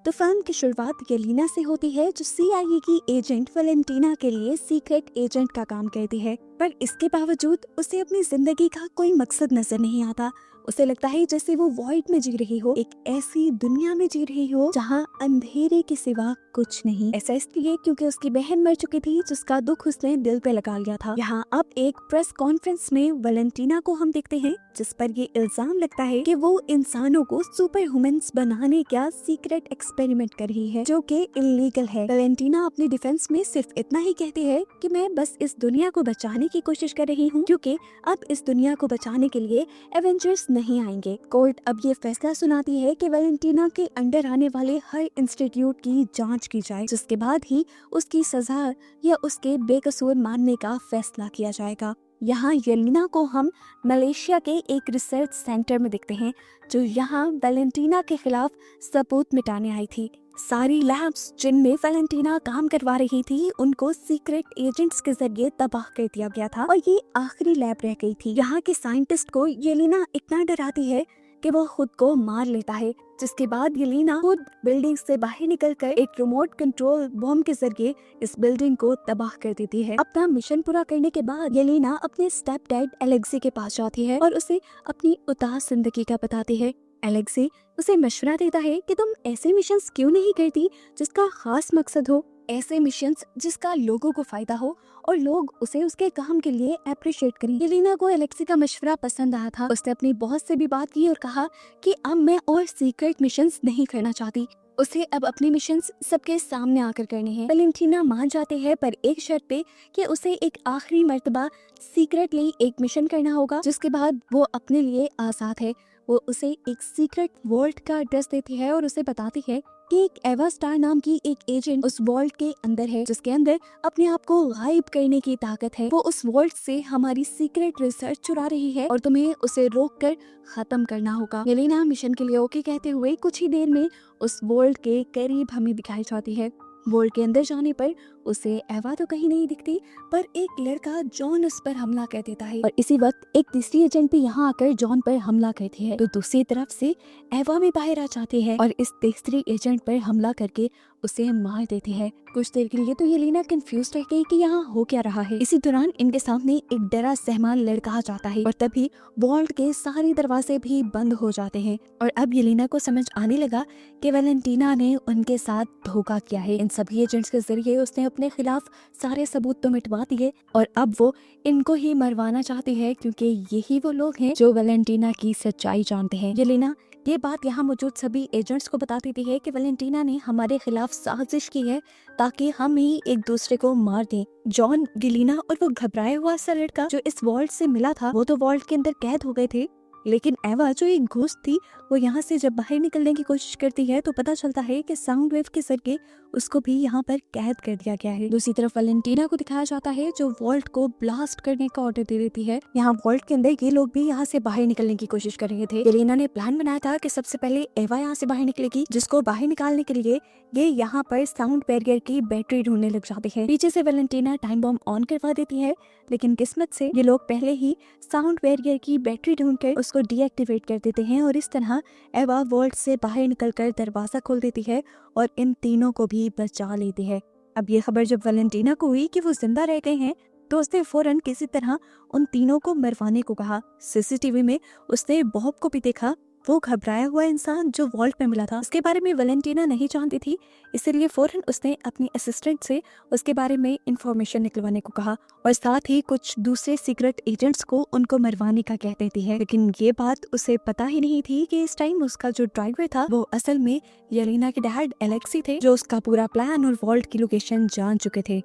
तो फिल्म की शुरुआत येलेना से होती है, जो CIA की एजेंट वैलेंटीना के लिए सीक्रेट एजेंट का काम करती है। पर इसके बावजूद उसे अपनी जिंदगी का कोई मकसद नजर नहीं आता। उसे लगता है जैसे वो वॉइड में जी रही हो, एक ऐसी दुनिया में जी रही हो जहाँ अंधेरे के सिवा कुछ नहीं। ऐसा इसलिए क्योंकि उसकी बहन मर चुकी थी, जिसका दुख उसने दिल पे लगा लिया था। यहाँ अब एक प्रेस कॉन्फ्रेंस में वैलेंटीना को हम देखते हैं, जिस पर ये इल्जाम लगता है कि वो इंसानों को सुपर ह्यूमंस बनाने का सीक्रेट एक्सपेरिमेंट कर रही है, जो कि इलीगल है। वैलेंटीना अपनी डिफेंस में सिर्फ इतना ही कहती है कि मैं बस इस दुनिया को बचाने की कोशिश कर रही हूँ, क्योंकि अब इस दुनिया को बचाने के लिए एवेंजर्स नहीं आएंगे। कोर्ट अब ये फैसला सुनाती है कि वैलेंटीना के अंडर आने वाले हर इंस्टीट्यूट की जांच की जाए, जिसके बाद ही उसकी सजा या उसके बेकसूर मानने का फैसला किया जाएगा। यहाँ येलेना को हम मलेशिया के एक रिसर्च सेंटर में देखते हैं, जो यहाँ वैलेंटीना के खिलाफ सबूत मिटाने आई थी। सारी लैब्स जिनमें वैलेंटीना काम करवा रही थी, उनको सीक्रेट एजेंट्स के जरिए तबाह कर दिया गया था और ये आखिरी लैब रह गई थी। यहाँ के साइंटिस्ट को येलेना इतना डराती है कि वो खुद को मार लेता है, जिसके बाद येलेना खुद बिल्डिंग से बाहर निकलकर एक रिमोट कंट्रोल बॉम्ब के जरिए इस बिल्डिंग को तबाह कर देती है। अपना मिशन पूरा करने के बाद येलेना अपने स्टेप डैड एलेक्सी के पास जाती है और उसे अपनी उदास जिंदगी का बताती है। एलेक्सी उसे मशवरा देता है कि तुम ऐसे मिशंस क्यों नहीं करती जिसका खास मकसद हो, ऐसे मिशंस जिसका लोगों को फायदा हो और लोग उसे उसके काम के लिए अप्रिशिएट करें। येलेना को एलेक्सी का मशवरा पसंद आया था। उसने अपनी बॉस से भी बात की और कहा कि अब मैं और सीक्रेट मिशंस नहीं करना चाहती। उसे अब अपने मिशंस सबके सामने आकर करने हैं। वैलेंटीना मान जाते हैं, पर एक शर्त पे कि उसे एक आखिरी मर्तबा सीक्रेटली एक मिशन करना होगा, जिसके बाद वो अपने लिए आजाद है। वो उसे एक सीक्रेट वॉल्ट का एड्रेस देती है और उसे बताती है कि एक एवा स्टार नाम की एक एजेंट उस वॉल्ट के अंदर है, जिसके अंदर अपने आप को गायब करने की ताकत है। वो उस वॉल्ट से हमारी सीक्रेट रिसर्च चुरा रही है और तुम्हें उसे रोककर खत्म करना होगा। येलेना मिशन के लिए ओके कहते हुए कुछ ही देर में उस वॉल्ट के करीब हमें दिखाई जाती है। वॉल्ट के अंदर जाने पर उसे एवा तो कहीं नहीं दिखती, पर एक लड़का जॉन उस पर हमला कर देता है और इसी वक्त एक तीसरी एजेंट भी यहाँ आकर जॉन पर हमला करती है। तो दूसरी तरफ से एवा भी बाहर आ जाती है और इस तीसरी एजेंट पर हमला करके उसे मार देती है। कुछ देर के लिए तो येलेना कंफ्यूज रह गई कि यहाँ हो क्या रहा है। इसी दौरान इनके सामने एक डरा सहमा लड़का आ जाता है और तभी वॉल्ट के सारे दरवाजे भी बंद हो जाते हैं और अब येलेना को समझ आने लगा कि वैलेंटीना ने उनके साथ धोखा किया है। इन सभी एजेंट्स के जरिए उसने अपने खिलाफ सारे सबूत तो मिटवा दिए और अब वो इनको ही मरवाना चाहती है, क्योंकि यही वो लोग हैं जो वैलेंटीना की सच्चाई जानते हैं। येलेना ये बात यहाँ मौजूद सभी एजेंट्स को बता देती है कि वैलेंटीना ने हमारे खिलाफ साजिश की है ताकि हम ही एक दूसरे को मार दें। जॉन, येलेना और वो घबराया हुआ सा लड़का जो इस वॉल्ट से मिला था, वो तो वॉल्ट के अंदर कैद हो गए थे, लेकिन एवा जो एक घोस्ट थी, वो यहाँ से जब बाहर निकलने की कोशिश करती है तो पता चलता है कि साउंड वेव के जरिए उसको भी यहाँ पर कैद कर दिया गया है। दूसरी तरफ वैलेंटीना को दिखाया जाता है जो वॉल्ट को ब्लास्ट करने का ऑर्डर दे देती है। यहाँ वॉल्ट के अंदर ये लोग भी यहाँ से बाहर निकलने की कोशिश कर रहे थे। येलेना ने प्लान बनाया था कि सबसे पहले एवा यहाँ से बाहर निकलेगी, जिसको बाहर निकालने के लिए ये यहाँ पर साउंड बैरियर की बैटरी ढूंढने लग जाते हैं। पीछे से वैलेंटीना टाइम बॉम्ब ऑन करवा देती है, लेकिन किस्मत से ये लोग पहले ही साउंड बैरियर की बैटरी ढूंढकर उसको डीएक्टिवेट कर देते हैं और इस तरह एवा वॉल्ट से बाहर निकलकर दरवाजा खोल देती है और इन तीनों को भी बचा लेती है। अब ये खबर जब वैलेंटीना को हुई कि वो जिंदा रह गए हैं, तो उसने फौरन किसी तरह उन तीनों को मरवाने को कहा। सीसीटीवी में उसने बॉब को भी देखा, वो घबराया हुआ इंसान जो वॉल्ट में मिला था। उसके बारे में वैलेंटीना नहीं जानती थी, इसलिए फौरन उसने अपनी असिस्टेंट से उसके बारे में इंफॉर्मेशन निकलवाने को कहा और साथ ही कुछ दूसरे सीक्रेट एजेंट्स को उनको मरवाने का कह देती है। लेकिन ये बात उसे पता ही नहीं थी कि इस टाइम उसका जो ड्राइवर था वो असल में येलेना के डैड एलेक्सी थे, जो उसका पूरा प्लान और वॉल्ट की लोकेशन जान चुके थे।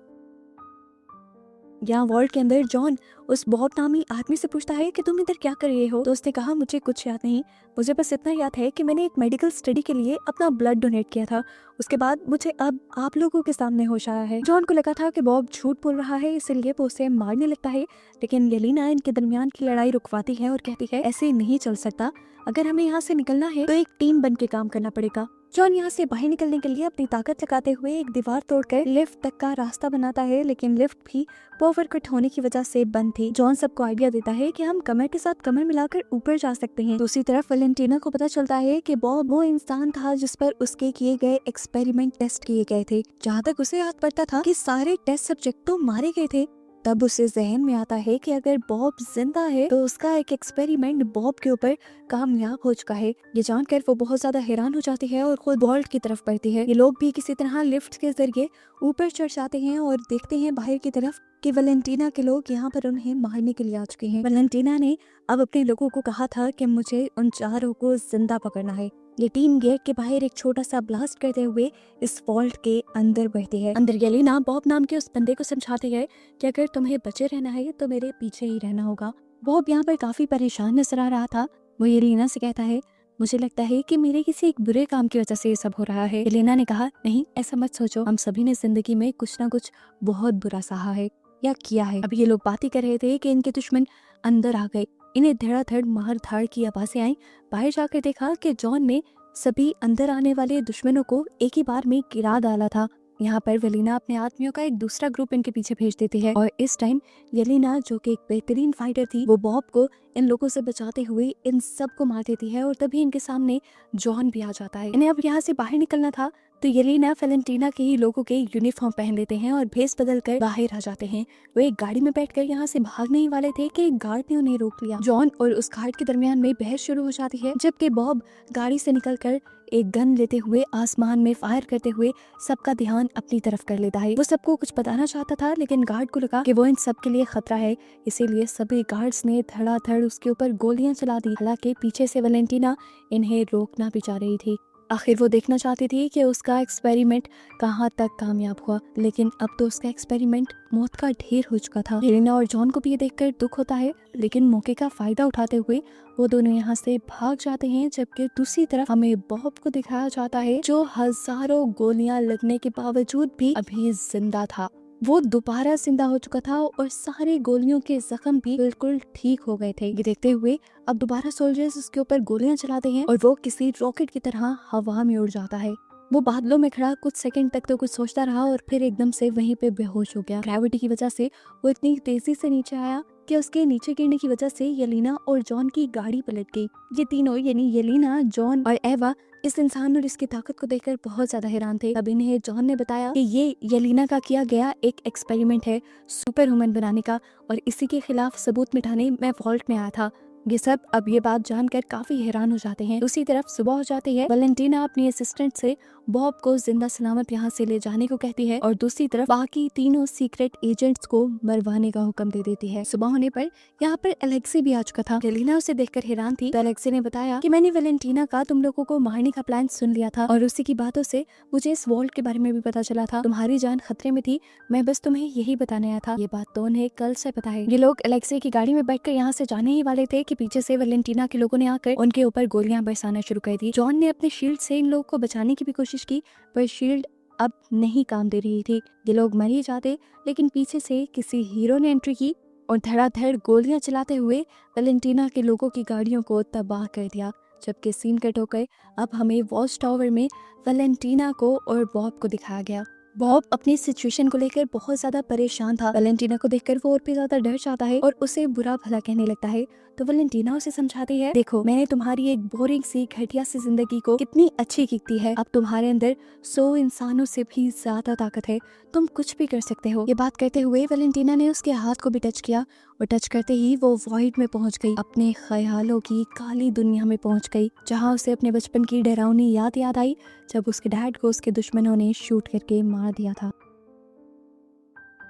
यहाँ वॉल्ट के अंदर जॉन उस बॉब नामी आदमी से पूछता है कि तुम इधर क्या कर रहे हो। तो उसने कहा, मुझे कुछ याद नहीं, मुझे बस इतना याद है कि मैंने एक मेडिकल स्टडी के लिए अपना ब्लड डोनेट किया था, उसके बाद मुझे अब आप लोगों के सामने होश आया है। जॉन को लगा था कि बॉब झूठ बोल रहा है, इसलिए वो उसे मारने लगता है, लेकिन येलेना इनके दरमियान की लड़ाई रुकवाती है और कहती है ऐसे नहीं चल सकता, अगर हमें यहाँ से निकलना है तो एक टीम बन के काम करना पड़ेगा। जॉन यहाँ से बाहर निकलने के लिए अपनी ताकत लगाते हुए एक दीवार तोड़कर लिफ्ट तक का रास्ता बनाता है, लेकिन लिफ्ट भी पावर कट होने की वजह से बंद थी। थी। जॉन सबको आइडिया देता है कि हम कमर के साथ कमर मिलाकर ऊपर जा सकते हैं। दूसरी तरफ वैलेंटीना को पता चलता है कि बॉब वो इंसान था जिस पर उसके किए गए एक्सपेरिमेंट टेस्ट किए गए थे। जहाँ तक उसे याद पड़ता था कि सारे टेस्ट सब्जेक्ट तो मारे गए थे। तब उसे जहन में आता है कि अगर बॉब जिंदा है तो उसका एक एक्सपेरिमेंट बॉब के ऊपर कामयाब हो चुका है। ये जानकर वो बहुत ज्यादा हैरान हो जाती है और खुद वॉल्ट की तरफ बढ़ती है। ये लोग भी किसी तरह लिफ्ट के जरिए ऊपर चढ़ जाते हैं और देखते हैं बाहर की तरफ कि वैलेंटीना के लोग यहाँ पर उन्हें मारने के लिए आ चुके हैं। वैलेंटीना ने अब अपने लोगों को कहा था कि मुझे उन चारों को जिंदा पकड़ना है। ये टीम गेट के बाहर एक छोटा सा ब्लास्ट करते हुए इस वॉल्ट के अंदर बढ़ती है। अंदर येलेना बॉब नाम के उस बंदे को समझाती है कि अगर तुम्हें बचे रहना है तो मेरे पीछे ही रहना होगा। बॉब यहाँ पर काफी परेशान नजर आ रहा था। वो येलेना से कहता है, मुझे लगता है कि मेरे किसी एक बुरे काम की वजह से ये सब हो रहा है। येलेना ने कहा, नहीं ऐसा मत सोचो, हम सभी ने जिंदगी में कुछ ना कुछ बहुत बुरा सहा है या किया है। अब ये लोग बातें कर रहे थे कि इनके दुश्मन अंदर आ गए। इन्हें धड़ाधड़ मार धाड़ की आवाजें आई। बाहर जाकर देखा कि जॉन ने सभी अंदर आने वाले दुश्मनों को एक ही बार में गिरा डाला था। यहाँ पर येलेना अपने आदमियों का एक दूसरा ग्रुप इनके पीछे भेज देती है और इस टाइम येलेना जो कि एक बेहतरीन फाइटर थी, वो बॉब को इन लोगों से बचाते हुए इन सब को मार देती है और तभी इनके सामने जॉन भी आ जाता है। इन्हें अब यहाँ से बाहर निकलना था तो येलेना वैलेंटीना के ही लोगों के यूनिफॉर्म पहन लेते हैं और भेस बदल कर बाहर आ जाते हैं। वो एक गाड़ी में बैठकर यहाँ से भागने ही वाले थे कि एक गार्ड ने उन्हें रोक लिया। जॉन और उस गार्ड के दरमियान में बहस शुरू हो जाती है, जबकि बॉब गाड़ी से निकलकर एक गन लेते हुए आसमान में फायर करते हुए सबका ध्यान अपनी तरफ कर लेता है। वो सबको कुछ बताना चाहता था लेकिन गार्ड को लगा कि वो इन सब के लिए खतरा है, इसीलिए सभी गार्ड्स ने धड़ाधड़ उसके ऊपर गोलियां चला दी। हालांकि पीछे से वैलेंटीना इन्हें रोकना भी चाह रही थी। आखिर वो देखना चाहती थी कि उसका एक्सपेरिमेंट कहाँ तक कामयाब हुआ, लेकिन अब तो उसका एक्सपेरिमेंट मौत का ढेर हो चुका था। येलेना और जॉन को भी ये देखकर दुख होता है, लेकिन मौके का फायदा उठाते हुए वो दोनों यहाँ से भाग जाते हैं। जबकि दूसरी तरफ हमें बॉब को दिखाया जाता है जो हजारों गोलियां लगने के बावजूद भी अभी जिंदा था। वो दोबारा जिंदा हो चुका था और सारे गोलियों के जख्म भी बिल्कुल ठीक हो गए थे। ये देखते हुए अब दोबारा सोल्जर्स उसके ऊपर गोलियां चलाते हैं और वो किसी रॉकेट की तरह हवा में उड़ जाता है। वो बादलों में खड़ा कुछ सेकंड तक तो कुछ सोचता रहा और फिर एकदम से वहीं पे बेहोश हो गया। ग्रेविटी की वजह से वो इतनी तेजी से नीचे आया कि उसके नीचे गिरने की वजह से येलेना और जॉन की गाड़ी पलट गई। ये तीनों यानी येलेना, जॉन और एवा इस इंसान और इसकी ताकत को देखकर बहुत ज्यादा हैरान थे। तब इन्हें जॉन ने बताया कि ये येलेना का किया गया एक एक्सपेरिमेंट है सुपर ह्यूमन बनाने का और इसी के खिलाफ सबूत मिटाने मैं वॉल्ट में आया था। ये सब अब ये बात जानकर काफी हैरान हो जाते हैं। दूसरी तरफ सुबह हो जाती है। वैलेंटीना अपनी असिस्टेंट से बॉब को जिंदा सलामत यहाँ से ले जाने को कहती है और दूसरी तरफ बाकी तीनों सीक्रेट एजेंट्स को मरवाने का हुक्म दे देती है। सुबह होने पर यहाँ पर एलेक्सी भी आ चुका था। येलेना उसे देखकर हैरान थी तो एलेक्सी ने बताया कि मैंने वैलेंटीना का तुम लोगों को मारने का प्लान सुन लिया था और उसी की बातों से मुझे इस वॉल्ट के बारे में भी पता चला था। तुम्हारी जान खतरे में थी, मैं बस तुम्हें यही बताने आया था। ये बात तो उन्हें कल से पता है। ये लोग एलेक्सी की गाड़ी में बैठकर यहाँ से जाने ही वाले थे कि पीछे से वैलेंटीना के लोगों ने आकर उनके ऊपर गोलियां बरसाना शुरू कर दी। जॉन ने अपने शील्ड से इन लोगों को बचाने की भी कोशिश की पर शील्ड अब नहीं काम दे रही थी। ये लोग मर ही जाते, लेकिन पीछे से किसी हीरो ने एंट्री की और धड़ाधड़ गोलियां चलाते हुए वैलेंटीना के लोगों की गाड़ियों को तबाह कर दिया। जबकि सीन कट होकर अब हमें वॉच टावर में वैलेंटीना को और बॉब को दिखाया गया। बॉब अपनी सिचुएशन को लेकर बहुत ज्यादा परेशान था। वैलेंटीना को देखकर वो और भी ज्यादा डर जाता है और उसे बुरा भला कहने लगता है। तो वैलेंटीना उसे समझाती है, देखो मैंने तुम्हारी एक बोरिंग सी घटिया सी जिंदगी को कितनी अच्छी की थी है। अब तुम्हारे अंदर 100 इंसानों से भी ज्यादा ताकत है, तुम कुछ भी कर सकते हो। ये बात कहते हुए वैलेंटीना ने उसके हाथ को भी टच किया और टच करते ही वो वॉइड में पहुंच गई, अपने ख्यालों की काली दुनिया में पहुंच गई, जहां उसे अपने बचपन की डरावनी याद आई जब उसके डैड को उसके दुश्मनों ने शूट करके मार दिया था।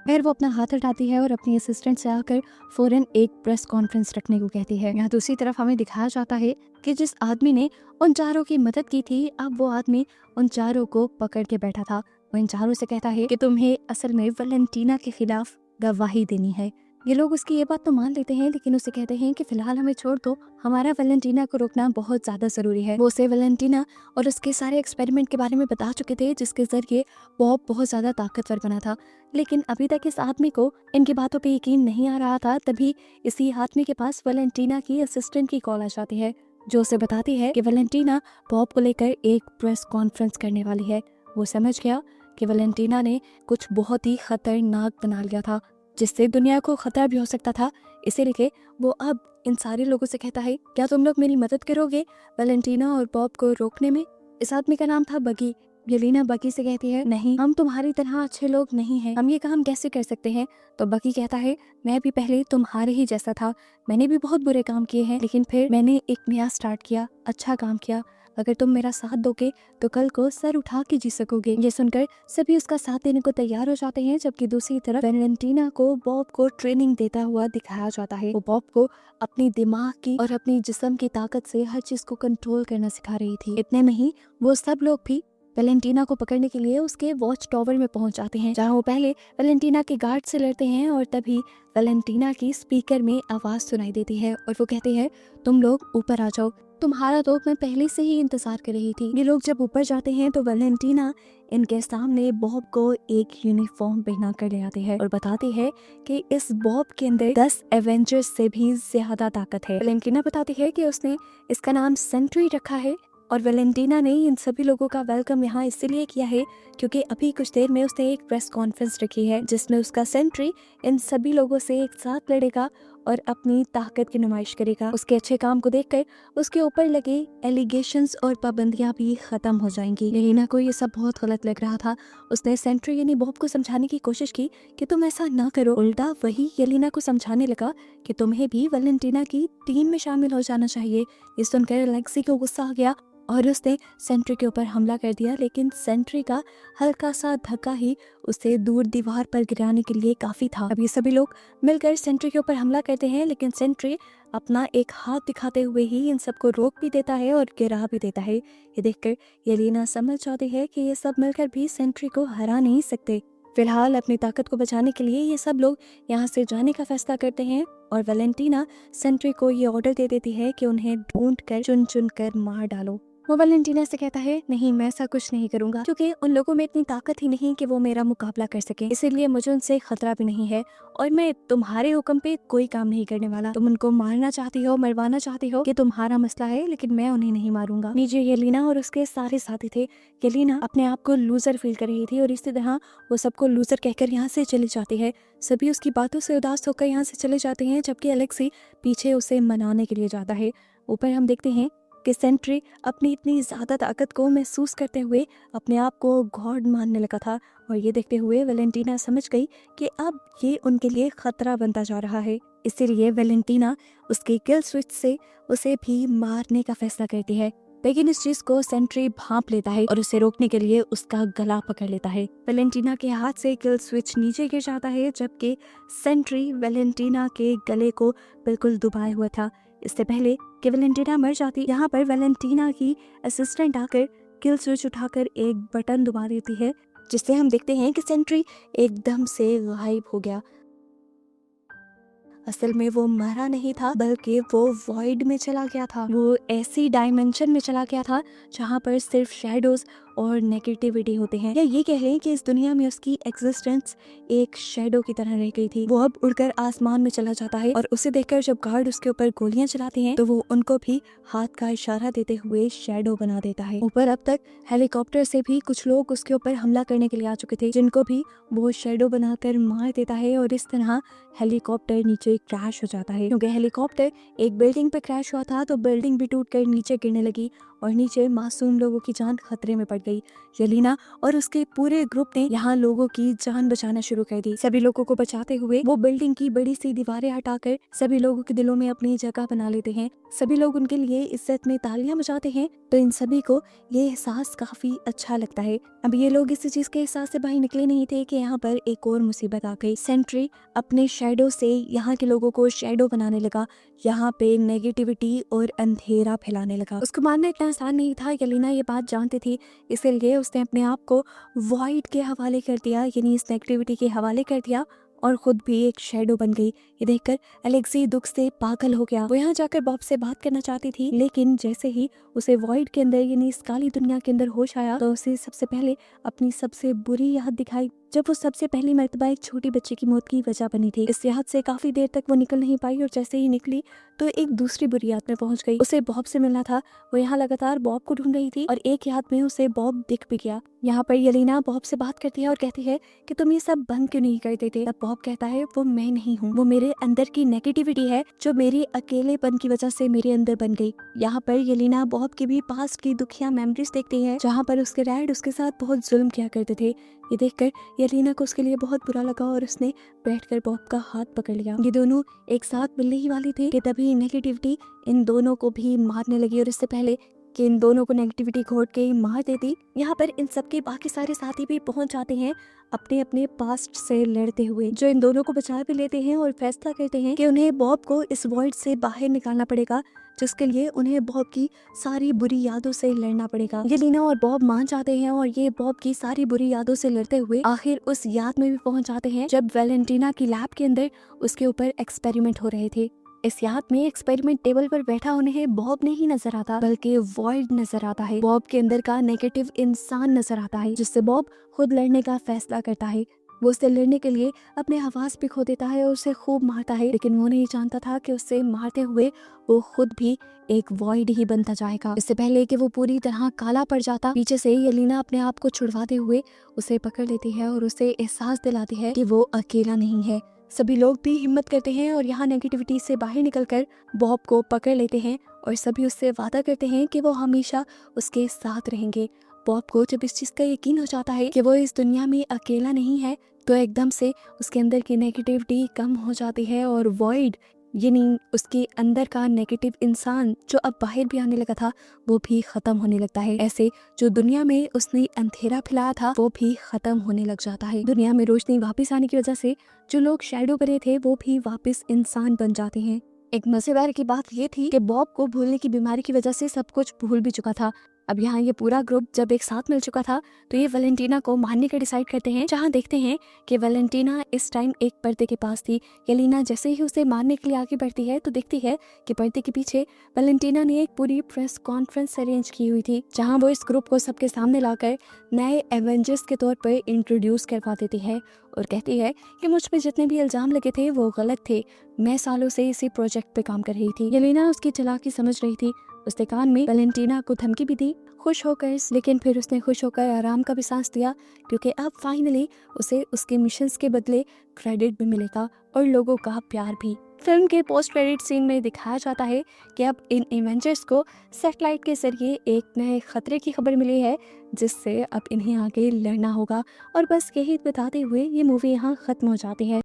फिर वो अपना हाथ हटाती है और अपनी असिस्टेंट से आकर फौरन एक प्रेस कॉन्फ्रेंस रखने को कहती है। यहाँ दूसरी तरफ हमें दिखाया जाता है कि जिस आदमी ने उन चारों की मदद की थी, अब वो आदमी उन चारों को पकड़ के बैठा था। वो इन चारों से कहता है कि तुम्हें असल में वैलेंटीना के खिलाफ गवाही देनी है। ये लोग उसकी ये बात तो मान लेते हैं, लेकिन उसे कहते हैं कि फिलहाल हमें छोड़ दो, हमारा वैलेंटीना को रोकना बहुत ज्यादा जरूरी है। वो उसे वैलेंटीना और उसके सारे एक्सपेरिमेंट के बारे में बता चुके थे, जिसके जरिए बॉब बहुत ज्यादा ताकतवर बना था। लेकिन अभी तक इस आदमी को इनकी बातों पे यकीन नहीं आ रहा था। तभी इसी आदमी के पास वैलेंटीना की असिस्टेंट की कॉल आ जाती है, जो उसे बताती है कि वैलेंटीना बॉब को लेकर एक प्रेस कॉन्फ्रेंस करने वाली है। वो समझ गया कि वैलेंटीना ने कुछ बहुत ही खतरनाक बना लिया था। जिससे दुनिया को खतरा भी हो सकता था। इसीलिए वो अब इन सारे लोगों से कहता है, क्या तुम लोग मेरी मदद करोगे वैलेंटीना और बॉब को रोकने में। इस आदमी का नाम था बगी। येलेना बगी से कहती है, नहीं, हम तुम्हारी तरह अच्छे लोग नहीं हैं, हम ये काम कैसे कर सकते हैं। तो बगी कहता है, मैं भी पहले तुम्हारे ही जैसा था, मैंने भी बहुत बुरे काम किए हैं, लेकिन फिर मैंने एक नया स्टार्ट किया, अच्छा काम किया। अगर तुम मेरा साथ दोगे तो कल को सर उठा के जी सकोगे। ये सुनकर सभी उसका साथ देने को तैयार हो जाते हैं, जबकि दूसरी तरफ वैलेंटीना को बॉब को ट्रेनिंग देता हुआ दिखाया जाता है। वो बॉब को अपनी दिमाग की और अपनी जिस्म की ताकत से हर चीज को कंट्रोल करना सिखा रही थी। इतने में ही वो सब लोग भी वैलेंटीना को पकड़ने के लिए उसके वॉच टावर में पहुंच जाते हैं, जहां वो पहले वैलेंटीना के गार्ड से लड़ते हैं और तभी वैलेंटीना की स्पीकर में आवाज सुनाई देती है और वो कहते हैं, तुम लोग ऊपर आ जाओ, तुम्हारा तो मैं पहले से ही इंतजार कर रही थी। ये लोग जब ऊपर जाते हैं तो वैलेंटीना इनके सामने बॉब को एक यूनिफॉर्म पहना कर ले आते हैं और बताती है कि इस बॉब के अंदर 10 एवेंजर्स से भी ज्यादा ताकत है। वैलेंटीना बताती है कि उसने इसका नाम सेंट्री रखा है और वैलेंटीना ने इन सभी लोगों का वेलकम यहाँ इसलिए किया है क्योंकि अभी कुछ देर में उसने एक प्रेस कॉन्फ्रेंस रखी है जिसमें उसका सेंट्री इन सभी लोगों से एक साथ लड़ेगा और अपनी ताकत की नुमाइश करेगा। उसके अच्छे काम को देखकर उसके ऊपर लगे एलिगेशंस और पाबंदियां भी खत्म हो जाएंगी। येलेना को ये सब बहुत गलत लग रहा था। उसने सेंट्री यानी बॉब को समझाने की कोशिश की कि तुम ऐसा ना करो। उल्टा वही येलेना को समझाने लगा कि तुम्हें भी वैलेंटीना की टीम में शामिल हो जाना चाहिए। ये सुनकर अलेक्सी को गुस्सा आ गया और उसने सेंट्री के ऊपर हमला कर दिया, लेकिन सेंट्री का हल्का सा धक्का ही उसे दूर दीवार पर गिराने के लिए काफी था। अब ये सभी लोग मिलकर सेंट्री के ऊपर हमला करते हैं, लेकिन सेंट्री अपना एक हाथ दिखाते हुए ही इन सबको रोक भी देता है और गिरा भी देता है। ये देखकर येलेना समझ जाती है कि ये सब मिलकर भी सेंट्री को हरा नहीं सकते। फिलहाल अपनी ताकत को बचाने के लिए ये सब लोग यहाँ से जाने का फैसला करते हैं और वैलेंटीना सेंट्री को ये ऑर्डर दे देती है कि उन्हें ढूंढ कर चुन चुन कर मार डालो। वो वैलेंटीना से कहता है, नहीं, मैं ऐसा कुछ नहीं करूंगा क्योंकि उन लोगों में इतनी ताकत ही नहीं कि वो मेरा मुकाबला कर सके, इसीलिए मुझे उनसे खतरा भी नहीं है और मैं तुम्हारे हुक्म पे कोई काम नहीं करने वाला। तुम उनको मारना चाहती हो, मरवाना चाहती हो, कि तुम्हारा मसला है, लेकिन मैं उन्हें नहीं मारूंगा। नीचे येलेना और उसके सारे साथी थे। येलेना अपने आप को लूजर फील कर रही थी और इसी तरह वो सबको लूजर कहकर यहाँ से चली जाती है। सभी उसकी बातों से उदास होकर यहाँ से चले जाते हैं, जबकि अलेक्सी पीछे उसे मनाने के लिए जाता है। ऊपर हम देखते हैं कि सेंट्री अपनी इतनी ज़्यादा ताकत को महसूस करते हुए अपने आप को गॉड मानने लगा था और ये देखते हुए वैलेंटीना समझ गई कि अब ये उनके लिए खतरा बनता जा रहा है। इसीलिए वैलेंटीना उसके किल स्विच से उसे भी मारने का फैसला करती है, लेकिन इस चीज को सेंट्री भांप लेता है और उसे रोकने के लिए उसका गला पकड़ लेता है। वैलेंटीना के हाथ से किल स्विच नीचे गिर जाता है, जबकि सेंट्री वैलेंटीना के गले को बिल्कुल दबाए हुआ था। इससे पहले कि वैलेंटीना मर जाती, यहाँ पर वैलेंटीना की असिस्टेंट आकर किल स्विच उठाकर एक बटन दबा देती है, जिससे हम देखते हैं कि सेंट्री एकदम से गायब हो गया। असल में वो मरा नहीं था, बल्कि वो वॉइड में चला गया था। वो ऐसी डायमेंशन में चला गया था जहाँ पर सिर्फ शैडोज और नेगेटिविटी होते हैं, या ये कह लें कि इस दुनिया में उसकी एग्जिस्टेंस एक शैडो की तरह रह गई थी। वो अब उड़कर आसमान में चला जाता है और उसे देखकर जब गार्ड उसके ऊपर गोलियां चलाते हैं तो वो उनको भी हाथ का इशारा देते हुए शैडो बना देता है। ऊपर अब तक हेलीकॉप्टर से भी कुछ लोग उसके ऊपर हमला करने के लिए आ चुके थे, जिनको भी वो शैडो बनाकर मार देता है और इस तरह हेलीकॉप्टर नीचे क्रैश हो जाता है। क्योंकि हेलीकॉप्टर एक बिल्डिंग पे क्रैश हुआ था तो बिल्डिंग भी टूटकर नीचे गिरने लगी और नीचे मासूम लोगों की जान खतरे में पड़ गई। येलेना और उसके पूरे ग्रुप ने यहाँ लोगों की जान बचाना शुरू कर दी। सभी लोगों को बचाते हुए वो बिल्डिंग की बड़ी सी दीवारें हटाकर सभी लोगों के दिलों में अपनी जगह बना लेते हैं। सभी लोग उनके लिए इज्जत में तालियां बजाते हैं, तो इन सभी को ये एहसास काफी अच्छा लगता है। अब ये लोग इस चीज के एहसास से बाहर निकले नहीं थे कि यहाँ पर एक और मुसीबत आ गई। सेंट्री अपने शैडो से यहाँ के लोगों को शैडो बनाने लगा, यहाँ पे नेगेटिविटी और अंधेरा फैलाने लगा। उसको मानना इतना आसान नहीं था। येलेना ये बात जानती थी, इसीलिए उसने अपने आप को वॉइड के हवाले कर दिया, यानी इस नेगेटिविटी के हवाले कर दिया और खुद भी एक शैडो बन गई। ये देखकर अलेक्सी दुख से पागल हो गया। वो यहाँ जाकर बॉब से बात करना चाहती थी, लेकिन जैसे ही उसे वॉइड के अंदर यानी इस काली दुनिया के अंदर होश आया तो उसे सबसे पहले अपनी सबसे बुरी याद दिखाई जब वो सबसे पहली मर्तबा एक छोटी बच्ची की मौत की वजह बनी थी। इस याद से काफी देर तक वो निकल नहीं पाई और जैसे ही निकली तो एक दूसरी बुरी याद में पहुंच गई। उसे बॉब से मिलना था। वो यहाँ लगातार बॉब को ढूंढ रही थी और एक याद में उसे बॉब दिख भी गया। यहाँ पर येलेना बॉब से बात करती है और कहती है कि तुम ये सब बंद क्यों नहीं कर देते। तब बॉब कहता है वो मैं नहीं हूँ, वो मेरे अंदर की नेगेटिविटी है जो मेरी अकेलेपन की वजह से मेरे अंदर बन गई। यहाँ पर येलेना बॉब की भी पास्ट की दुखिया मेमोरीज देखती है जहाँ पर उसके डैड उसके साथ बहुत जुल्म किया करते थे। ये देखकर येलेना को उसके लिए बहुत बुरा लगा और उसने बैठकर बॉब का हाथ पकड़ लिया। ये दोनों एक साथ मिलने ही वाले थे कि तभी नेगेटिविटी इन दोनों को भी मारने लगी और इससे पहले कि इन दोनों को नेगेटिविटी घोट के मार देती, यहाँ पर इन सबके बाकी सारे साथी भी पहुंच जाते हैं अपने अपने पास्ट से लड़ते हुए, जो इन दोनों को बचा भी लेते हैं और फैसला करते हैं कि उन्हें बॉब को इस वॉइड से बाहर निकालना पड़ेगा, जिसके लिए उन्हें बॉब की सारी बुरी यादों से लड़ना पड़ेगा। येलेना और बॉब मान जाते हैं और ये बॉब की सारी बुरी यादों से लड़ते हुए आखिर उस याद में भी पहुंच जाते हैं जब वैलेंटीना की लैब के अंदर उसके ऊपर एक्सपेरिमेंट हो रहे थे। इस याद में एक्सपेरिमेंट टेबल पर बैठा उन्हें बॉब नहीं नजर आता बल्कि वॉइड नजर आता है। बॉब के अंदर का नेगेटिव इंसान नजर आता है जिससे बॉब खुद लड़ने का फैसला करता है। वो उससे लड़ने के लिए अपने हवास भी खो देता है और उसे खूब मारता है, लेकिन वो नहीं जानता था कि उससे मारते हुए वो खुद भी एक वॉइड ही बनता जाएगा। इससे पहले कि वो पूरी तरह काला पड़ जाता, पीछे से येलेना अपने आप को छुड़वाते हुए उसे पकड़ लेती है और उसे एहसास दिलाती है कि वो अकेला नहीं है। सभी लोग भी हिम्मत करते हैं और यहाँ नेगेटिविटी से बाहर निकलकर बॉब को पकड़ लेते हैं और सभी उससे वादा करते हैं कि वो हमेशा उसके साथ रहेंगे। बॉब को जब इस चीज़ का यकीन हो जाता है कि वो इस दुनिया में अकेला नहीं है तो एकदम से उसके अंदर की नेगेटिविटी कम हो जाती है और वॉइड यानी उसके अंदर का नेगेटिव इंसान जो अब बाहर भी आने लगा था वो भी खत्म होने लगता है। ऐसे जो दुनिया में उसने अंधेरा फैलाया था वो भी खत्म होने लग जाता है। दुनिया में रोशनी वापस आने की वजह से जो लोग शैडो बने थे वो भी वापस इंसान बन जाते हैं। एक मजेदार की बात ये थी कि बॉब को भूलने की बीमारी की वजह से सब कुछ भूल भी चुका था। अब यहाँ ये पूरा ग्रुप जब एक साथ मिल चुका था तो ये वैलेंटीना को मारने का डिसाइड करते हैं, जहाँ देखते हैं कि वैलेंटीना इस टाइम एक पर्दे के पास थी। येलेना जैसे ही उसे मारने के लिए आगे बढ़ती है तो देखती है कि पर्दे के पीछे वैलेंटीना ने एक पूरी प्रेस कॉन्फ्रेंस अरेंज की हुई थी, जहाँ वो इस ग्रुप को सबके सामने लाकर नए एवेंजर्स के तौर पर इंट्रोड्यूस करवा देती है और कहती है कि मुझ पे जितने भी इल्जाम लगे थे वो गलत थे, मैं सालों से इसी प्रोजेक्ट पे काम कर रही थी। येलेना उसकी चालाकी समझ रही थी, उसने कान में वैलेंटीना को धमकी भी दी खुश होकर, लेकिन फिर उसने खुश होकर आराम का भी सांस लिया क्योंकि अब फाइनली उसे उसके मिशंस के बदले क्रेडिट भी मिलेगा और लोगों का प्यार भी। फिल्म के पोस्ट क्रेडिट सीन में दिखाया जाता है कि अब इन एवेंजर्स को सैटेलाइट के जरिए एक नए खतरे की खबर मिली है जिससे अब इन्हें आगे लड़ना होगा और बस यही बताते हुए ये मूवी यहाँ खत्म हो जाती है।